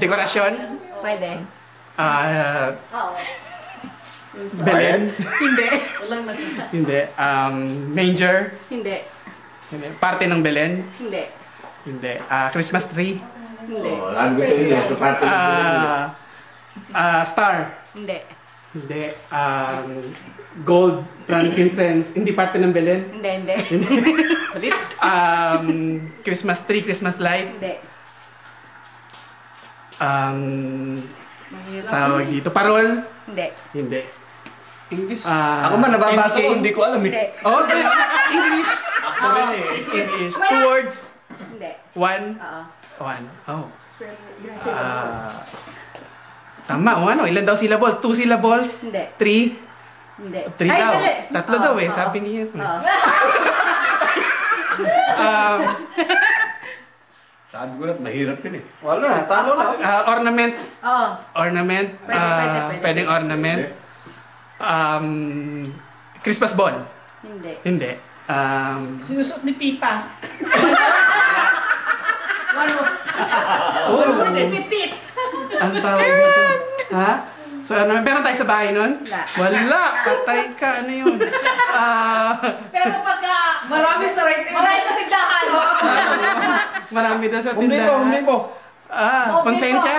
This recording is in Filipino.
Dekorasyon? Pwede. Oo. Belen? Hindi. Walang nakita. Hindi. Manger? Hindi. Hindi. Parte ng Belen? Hindi. Hindi. Christmas tree? Hindi. Ano gusto niyo sa parte ng Star? Hindi. Hindi. Gold, frankincense? Hindi parte ng Belen? Hindi. Ulit. Christmas tree, Christmas light? Hindi. Tawag dito. Parol? Hindi. Hindi. English. Ako man, nababasa ko, hindi ko alam Hindi. eh. Oh, English. English. 2 words. Hindi. 1. Oo. 1. Oh. Tama. O ano, ilan daw syllable? 2 syllables? Hindi. 3? Hindi. 3 Ay, daw. dali. 3 daw eh, Oo. sabi niya. Oo. Sabi ko na, mahirap yun eh. Wala, talo na. Ornament. Oo. Ornament. Pwede. Pwedeng ornament. Christmas ball. Hindi. Hindi. Sinusot ni Pipa. Oh, ni Pipit. ang tawag dito. Ha? So ano, meron tayo sa bahay nun? Wala. Patay ka. Ano yun? Pero pagka... Marami sa right Marami sa tindahan. Marami daw sa Umlibo, tindahan. umlibo. Konsensya?